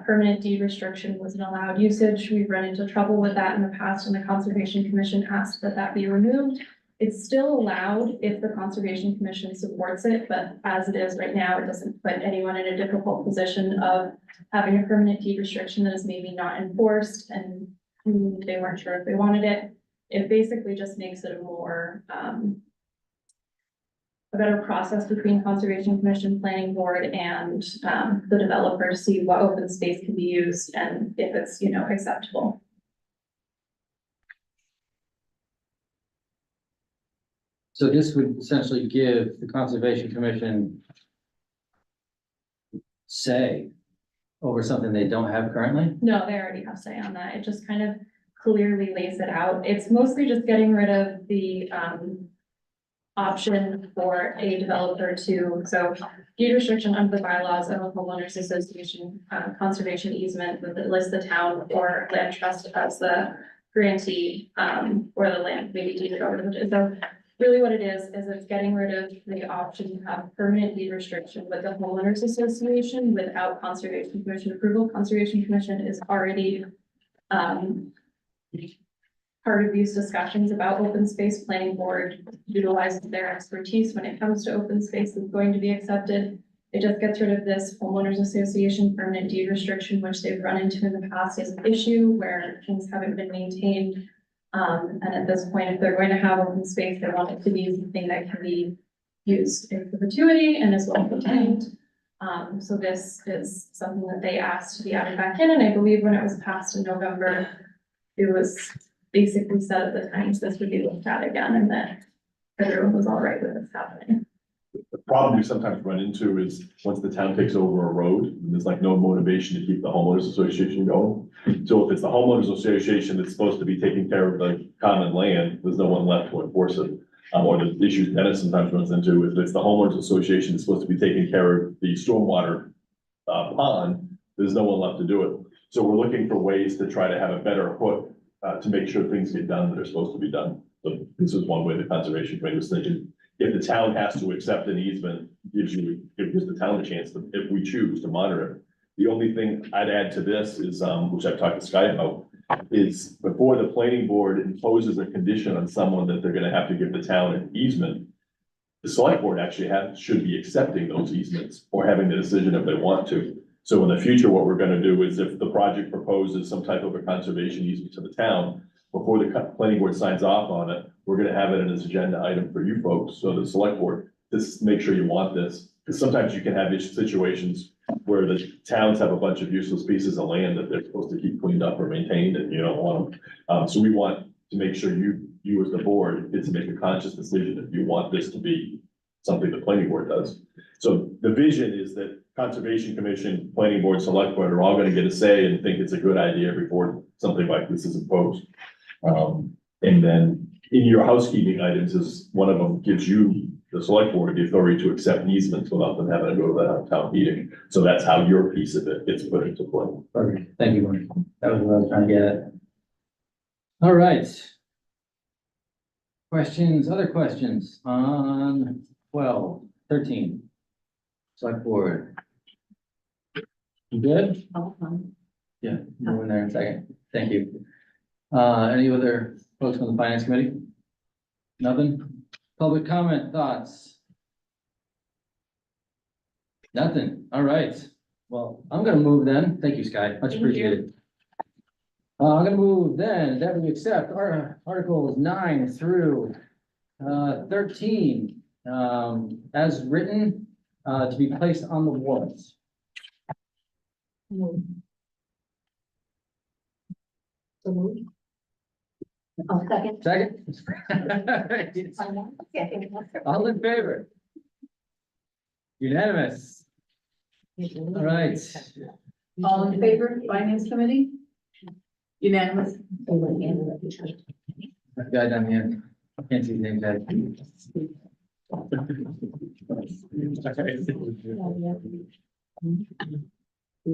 permanent deed restriction was an allowed usage. We've run into trouble with that in the past, and the Conservation Commission asked that that be removed. It's still allowed if the Conservation Commission supports it, but as it is right now, it doesn't put anyone in a difficult position of having a permanent deed restriction that is maybe not enforced and they weren't sure if they wanted it. It basically just makes it a more a better process between Conservation Commission, Planning Board, and the developer to see what open space can be used and if it's, acceptable. So this would essentially give the Conservation Commission say over something they don't have currently? No, they already have say on that. It just kind of clearly lays it out. It's mostly just getting rid of the option for a developer to, so deed restriction under the bylaws of a homeowners association, conservation easement that lists the town or land trust as the grantee, or the land maybe deeded over to the, so really what it is it's getting rid of the option to have permanent deed restriction with the homeowners association without Conservation Commission approval. Conservation Commission is already part of these discussions about open space. Planning Board utilizes their expertise when it comes to open space that's going to be accepted. It just gets rid of this homeowners association permanent deed restriction, which they've run into in the past as an issue where things haven't been maintained. And at this point, if they're going to have open space, they want it to be something that can be used in perpetuity and is well maintained. So this is something that they asked to be added back in, and I believe when it was passed in November, it was basically said at the time, so this would be looked at again, and that everyone was all right with this happening. The problem we sometimes run into is once the town takes over a road, there's like no motivation to keep the homeowners association going. So if it's the homeowners association that's supposed to be taking care of the common land, there's no one left to enforce it. Or the issues Dennis sometimes runs into is it's the homeowners association that's supposed to be taking care of the stormwater pond, there's no one left to do it. So we're looking for ways to try to have a better hook to make sure things get done that are supposed to be done. So this is one way the conservation committee was thinking. If the town has to accept an easement, gives the town a chance to, if we choose to monitor it. The only thing I'd add to this is, which I've talked to Sky about, is before the planning board imposes a condition on someone that they're gonna have to give the town an easement, the select board actually should be accepting those easements or having the decision if they want to. So in the future, what we're gonna do is if the project proposes some type of a conservation easement to the town, before the planning board signs off on it, we're gonna have it in this agenda item for you folks, so the select board, just make sure you want this. Because sometimes you can have these situations where the towns have a bunch of useless pieces of land that they're supposed to keep cleaned up or maintained, and you don't want them. So we want to make sure you as the board get to make a conscious decision if you want this to be something the planning board does. So the vision is that Conservation Commission, Planning Board, Select Board are all gonna get a say and think it's a good idea before something like this is imposed. And then in your housekeeping items is one of them gives you, the select board, the authority to accept easements without them having to go to the town meeting. So that's how your piece of it gets put into play. Perfect. Thank you, Gordon. That was what I was trying to get at. All right. Questions, other questions on 12, 13? Select board. You good? Yeah, go in there in a second. Thank you. Any other folks on the finance committee? Nothing? Public comment, thoughts? Nothing. All right. Well, I'm gonna move then. Thank you, Sky. Much appreciated. I'm gonna move then that we accept our articles 9 through 13 as written to be placed on the warrants. Oh, second. Second? All in favor? Unanimous. All right. All in favor, finance committee? Unanimous? That guy down here. I can't see his name tag.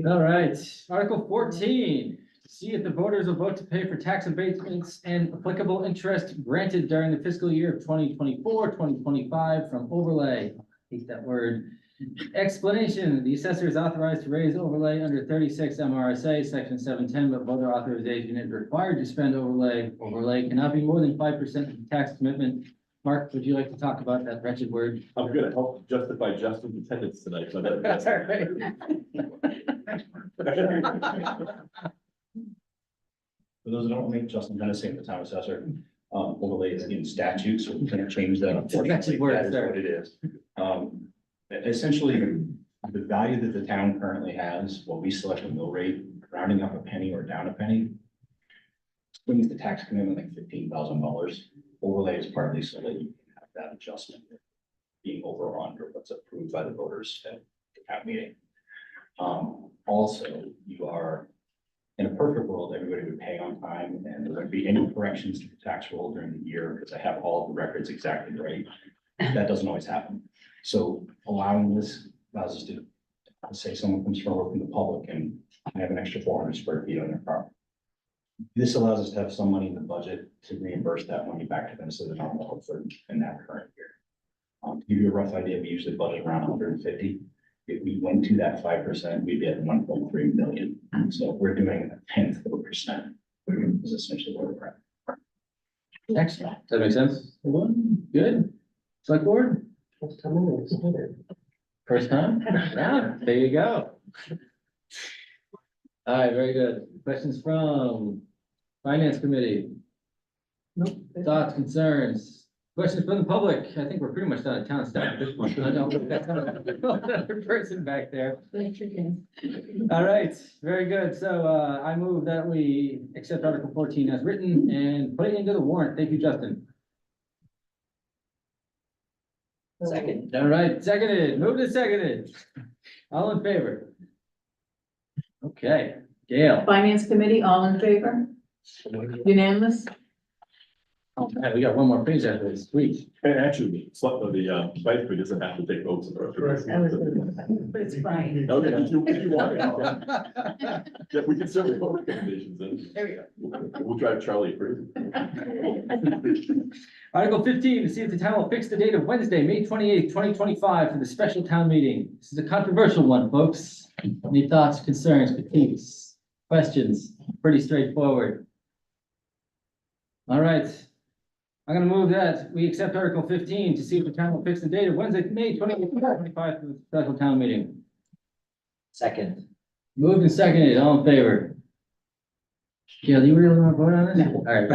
All right, Article 14. See if the voters will vote to pay for tax abatements and applicable interest granted during the fiscal year of 2024, 2025 from overlay. Hate that word. Explanation, the assessor is authorized to raise overlay under 36 MRSA, section 710, but voter authorization is required to spend overlay. Overlay cannot be more than 5% of the tax commitment. Mark, would you like to talk about that wretched word? I'm gonna help justify Justin's attendance tonight. So That's all right. For those who don't know, Justin Hennessy, the town assessor, overlay is in statute, so we can't change that. Unfortunately, word, that is sir. what it is. Essentially, the value that the town currently has, what we select a mill rate, rounding up a penny or down a penny, swings the tax commitment like $15,000. Overlay is partly so that you can have that adjustment being over or under what's approved by the voters at the town meeting. Also, you are, in a perfect world, everybody would pay on time and there wouldn't be any corrections to the tax roll during the year because I have all the records exactly right. That doesn't always happen. So allowing this allows us to say someone comes from work in the public and have an extra 400 square feet on their property. This allows us to have some money in the budget to reimburse that money back to them so they're not on for in that current year. To give you a rough idea, we usually budget around 150. If we went to that 5%, we'd be at 1.3 million. So we're doing 0.1%. Is essentially where we're at. Excellent. Does that make sense? Good. Select board? First time? Yeah, there you go. All right, very good. Questions from finance committee? Thoughts, concerns? Questions from the public? I think we're pretty much done at town staff at this point. I know we've got another person back there. All right, very good. So I move that we accept Article 14 as written and put it into the warrant. Thank you, Justin. Second. All right, seconded, moved and seconded. All in favor? Okay, Gail. Finance committee, all in favor? Unanimous? Oh, man, we got one more page after this, sweet. And actually, the vice president doesn't have to take votes. But it's fine. Okay, if you want. Yeah, we can certainly vote recommendations in. There we go. We'll drive Charlie crazy. Article 15, to see if the town will fix the date of Wednesday, May 28th, 2025 for the special town meeting. This is a controversial one, folks. Any thoughts, concerns, critiques, questions? Pretty straightforward. All right. I'm gonna move that we accept Article 15 to see if the town will fix the date of Wednesday, May 28th, 2025 for the special town meeting. Second. Moved and seconded, all in favor? Gail, do you really want to vote on this? All right.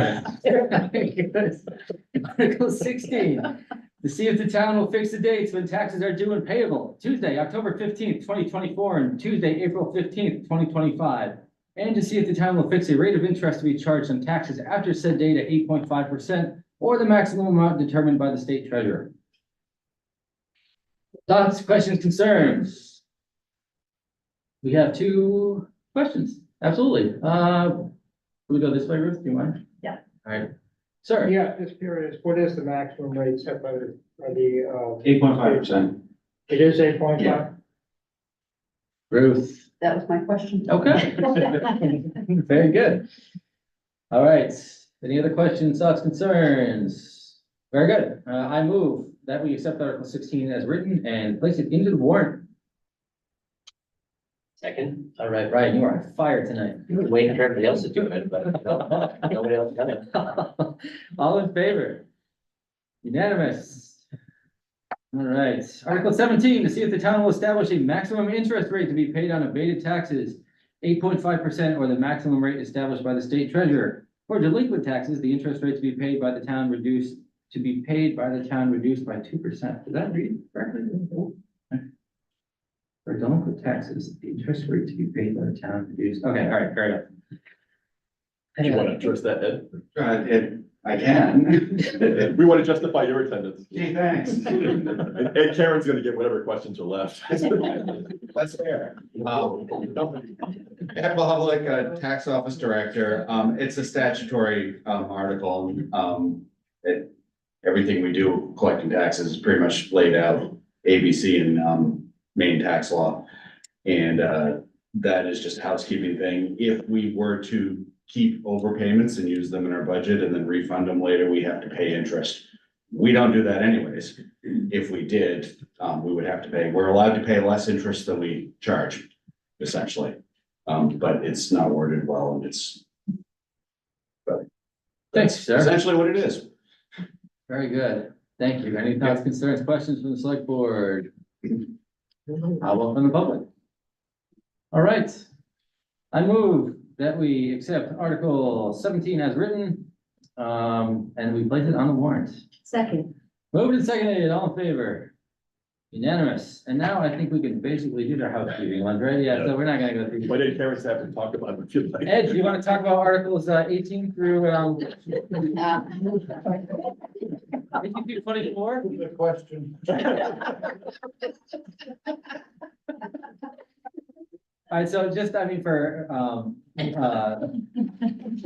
Fine. Article 16, To see if the town will fix the dates when taxes are due and payable, Tuesday, October 15th, 2024, and Tuesday, April 15th, 2025. And to see if the town will fix a rate of interest to be charged on taxes after said date at 8.5% or the maximum amount determined by the state treasurer. Thoughts, questions, concerns? We have two questions. Absolutely. Can we go this way, Ruth? Do you mind? Yeah. All right. Sir. Yeah, just curious, what is the maximum rate set by the, 8.5%. It is 8.5? Yeah. Ruth. That was my question. Okay. Very good. All right. Any other questions, thoughts, concerns? Very good. I move that we accept Article 16 as written and place it into the warrant. Second, All right, Ryan, you are on fire tonight. waiting for everybody else to do it, but nobody else done it. All in favor? Unanimous. All right, Article 17, to see if the town will establish a maximum interest rate to be paid on abated taxes, 8.5% or the maximum rate established by the state treasurer. For delinquent taxes, the interest rate to be paid by the town reduced by 2%. Does that read correctly? For delinquent taxes, the interest rate to be paid by the town reduced. Okay, all right, fair enough. Do you want to address that, Ed? I can. We want to justify your attendance. Gee, thanks. And Karen's gonna get whatever questions are left. That's fair. Ed Public, Tax Office Director, it's a statutory, article, everything we do collecting taxes is pretty much laid out, ABC and, Maine tax law. And, that is just a housekeeping thing. If we were to keep overpayments and use them in our budget and then refund them later, we have to pay interest. We don't do that anyways. If we did, we would have to pay, we're allowed to pay less interest than we charge, essentially. But it's not worded well and it's Thanks, sir. essentially what it is. Very good. Thank you. Any thoughts, concerns, questions from the select board? How about from the public? All right. I move that we accept Article 17 as written, and we place it on the warrant. Second. Moved and seconded, all in favor? Unanimous. And now I think we can basically do our housekeeping ones, right? Yeah, so we're not gonna go through. Why did Karen's have to talk about it if you'd like? Ed, do you want to talk about Articles 18 through 24? Good question. All right, so just, I mean, for, in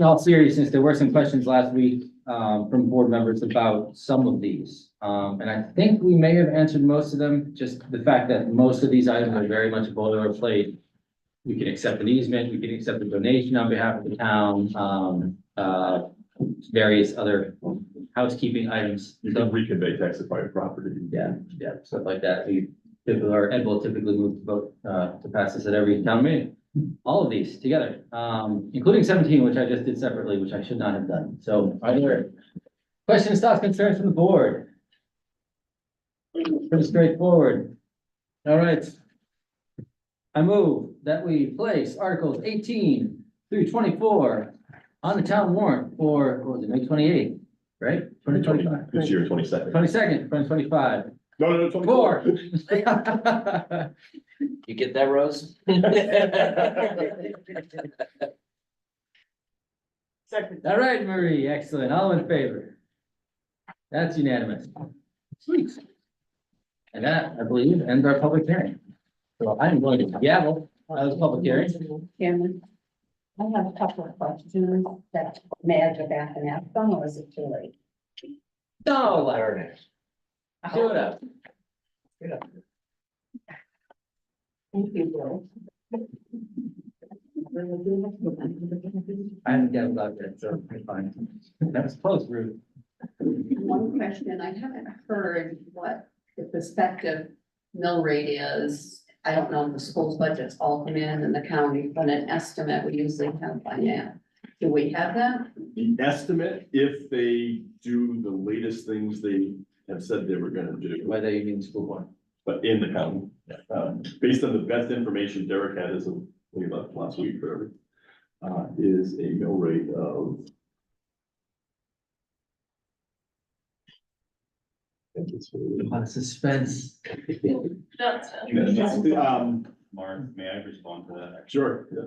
all seriousness, there were some questions last week, from board members about some of these. And I think we may have answered most of them, just the fact that most of these items are very much boilerplate. We can accept an easement, we can accept a donation on behalf of the town, various other housekeeping items. You can reconvey tax acquired property. Yeah, stuff like that. Ed will typically move to vote, to pass this at every town meeting. All of these together, including 17, which I just did separately, which I should not have done. So are there questions, thoughts, concerns from the board? Pretty straightforward. All right. I move that we place Articles 18 through 24 on the town warrant for, what was it, May 28th, right? 2025. This year, 22nd. 22nd, 2025. No, 24. You get that, Rose? All right, Marie, excellent. All in favor? That's unanimous. Sweet. And that, I believe, ends our public hearing. So I'm going to gavel. That was public hearing. Chairman, I have a couple of questions that may I go back and ask them, or is it too late? No, Larry. Do it up. Thank you, Bill. I haven't gaveled out yet, so I'm fine. That was close, Ruth. One question, I haven't heard what the prospective mill rate is. I don't know if the school's budgets all come in and the county, but an estimate we usually have by now. Do we have that? The estimate, if they do the latest things they have said they were gonna do, Why they mean school board? but in the county, based on the best information Derek had as of, we left last week, whatever, is a mill rate of A lot of suspense. That's, Mark, may I respond to that? Sure, yeah.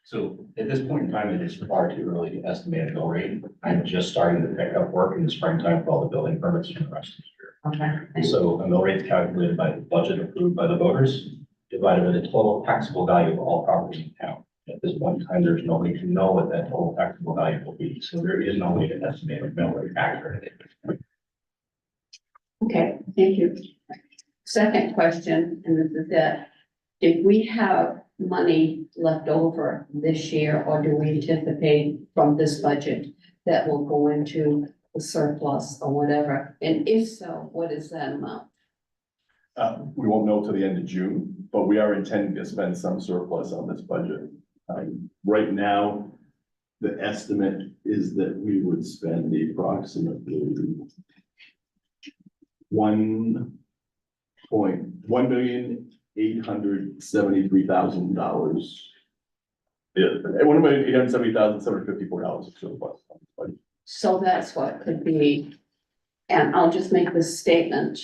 So at this point in time, it is far too early to estimate a mill rate. I'm just starting to pick up work in the springtime for all the building permits for the rest of the year. Okay. So a mill rate is calculated by the budget approved by the voters, divided by the total taxable value of all property in town. At this point in time, there's no way to know what that total taxable value will be, so there is no way to estimate a mill rate accurately. Okay, thank you. Second question, and this is that, did we have money left over this year, or do we anticipate from this budget that will go into the surplus or whatever? And if so, what is that amount? We won't know till the end of June, but we are intending to spend some surplus on this budget. Right now, the estimate is that we would spend approximately $1,873,000. Yeah, $1,870,754 of surplus on this budget. So that's what could be, and I'll just make this statement.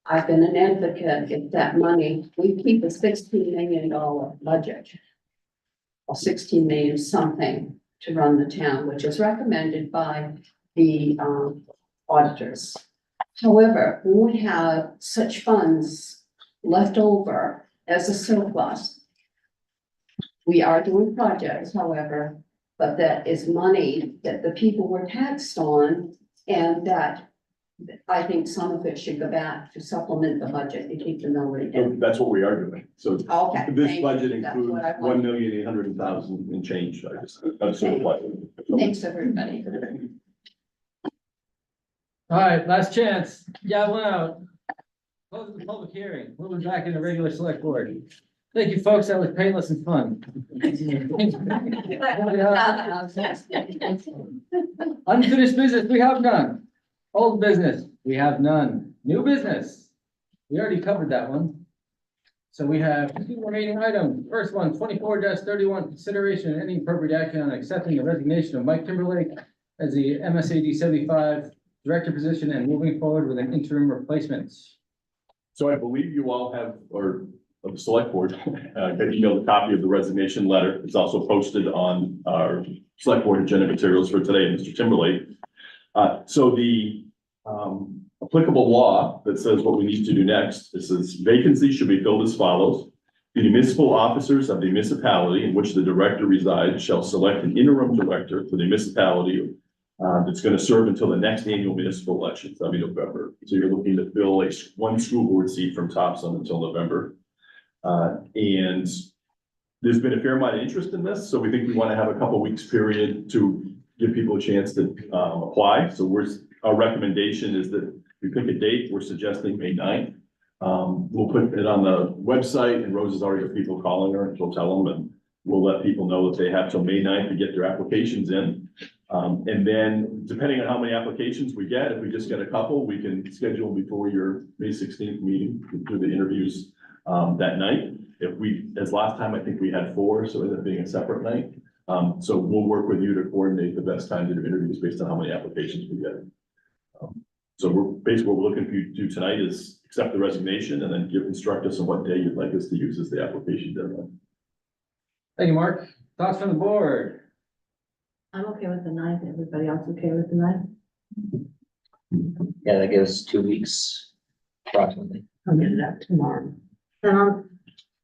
I've been an advocate, if that money, we keep a $16 million budget. Or 16 million something to run the town, which is recommended by the auditors. However, when we have such funds left over as a surplus, we are doing projects, however, but that is money that the people were taxed on, and that I think some of it should go back to supplement the budget to keep the mill rate So down. that's what we are doing. So Okay. this thank budget you. That's includes what I want. $1,800,000 and change. I just, that's sort of what. Thanks, everybody. All right, last chance. Gavel out. Close the public hearing. Moving back into regular select board. Thank you, folks. That was painless and fun. Unfinished business, we have none. Old business, we have none. New business, we already covered that one. So we have two remaining items. First one, 24-31, consideration and any appropriate action on accepting the resignation of Mike Timberlake as the MSAD 75 director position and moving forward with an interim replacement. So I believe you all have, or of the select board, got emailed a copy of the resignation letter. It's also posted on our select board agenda materials for today, Mr. Timberlake. So the applicable law that says what we need to do next, it says vacancies should be filled as follows. The municipal officers of the municipality in which the director resides shall select an interim director for the municipality that's going to serve until the next annual municipal elections, that'll be November. So you're looking to fill one school board seat from Topsham until November. And there's been a fair amount of interest in this, so we think we want to have a couple weeks period to give people a chance to apply. So our recommendation is that we pick a date. We're suggesting May 9th. We'll put it on the website, and Rose has already got people calling her, and she'll tell them, and we'll let people know that they have till May 9th to get their applications in. And then depending on how many applications we get, if we just get a couple, we can schedule before your May 16th meeting, do the interviews that night. As last time, I think we had 4, so it ended up being a separate night. So we'll work with you to coordinate the best time to do interviews based on how many applications we get. So basically what we're looking for you to do tonight is accept the resignation and then instruct us on what day you'd like us to use as the application deadline. Thank you, Mark. Thoughts from the board? I'm okay with the 9th. Everybody else okay with the 9th? Yeah, that gives 2 weeks approximately. I'll get it up tomorrow. Then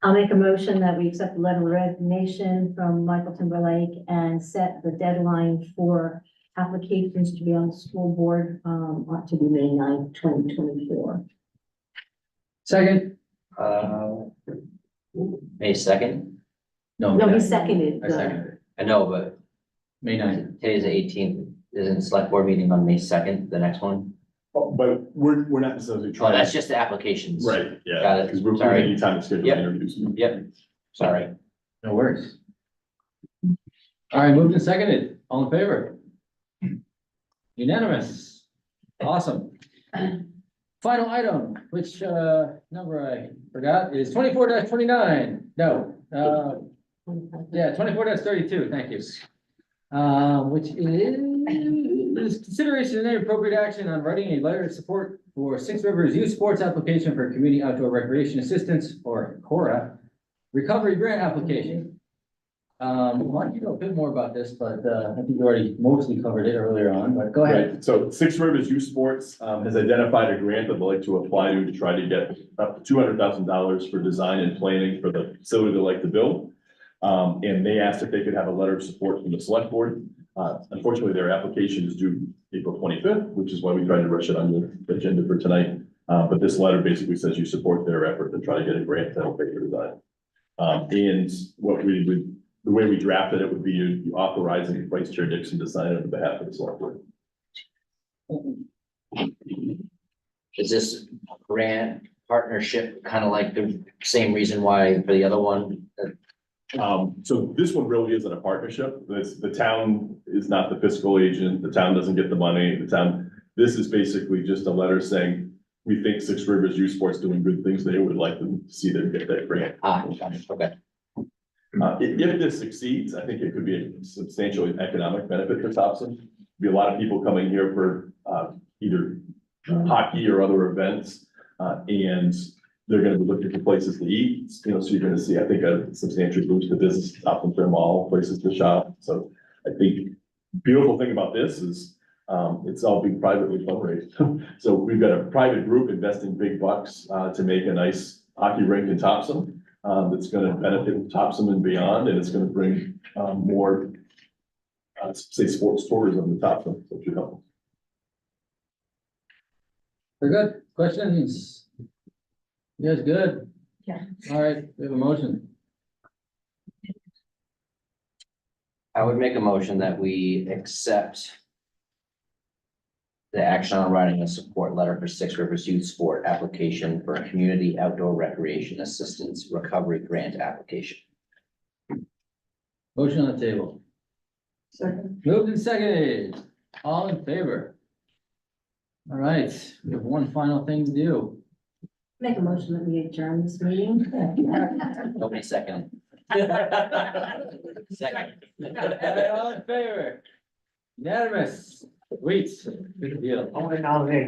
I'll make a motion that we accept the letter of resignation from Michael Timberlake and set the deadline for applications to be on the school board, to be May 9th, 2024. Second? May 2nd? No, he seconded. I seconded. I know, but May 9th. today's the 18th. Isn't the select board meeting on May 2nd, the next one? But we're not necessarily Oh, trying. that's just the applications. Right, yeah. Got it. Because we're Sorry. any time to schedule Yep. interviews. Yep, sorry. No worries. All right, moved and seconded. All in favor? Unanimous. Awesome. Final item, which number I forgot, is 24-29. No, yeah, 24-32, thank you. Which is There's consideration and any appropriate action on writing a letter of support for Six Rivers Youth Sports application for Community Outdoor Recreation Assistance, or CORA, recovery grant application. Why don't you know a bit more about this, but, I think you already mostly covered it earlier on, but go ahead. Right, so Six Rivers Youth Sports has identified a grant that they'd like to apply to try to get up to $200,000 for design and planning for the facility they'd like to build. And they asked if they could have a letter of support from the select board. Unfortunately, their application is due April 25th, which is why we tried to rush it on the agenda for tonight. But this letter basically says you support their effort to try to get a grant to help pay for design. And what we would, the way we drafted it would be you authorizing Vice Chair Dixon to sign it on behalf of the select board. Is this grant partnership kind of like the same reason why for the other one? So this one really isn't a partnership. The town is not the fiscal agent. The town doesn't get the money. This is basically just a letter saying, we think Six Rivers Youth Sports doing good things. They would like to see them get that grant. Okay. If this succeeds, I think it could be a substantial economic benefit for Topsham. Be a lot of people coming here for either hockey or other events. And they're gonna be looking for places to eat, so you're gonna see, I think, a substantial boost to business, Topsham Fair Mall, places to shop. So I think beautiful thing about this is it's all being privately fundraised. So we've got a private group investing big bucks to make a nice hockey rink in Topsham. That's gonna benefit Topsham and beyond, and it's gonna bring more, say, sports tourism to Topsham, which should help. Very good. Questions? You guys good? Yeah. All right, we have a motion. I would make a motion that we accept the action on writing a support letter for Six Rivers Youth Sport application for a community outdoor recreation assistance recovery grant application. Motion on the table. Second. Moved and seconded. All in favor? All right, we have one final thing to do. Make a motion that we adjourn this meeting. Nobody second. Second. All in favor? Unanimous. Sweet. Good deal.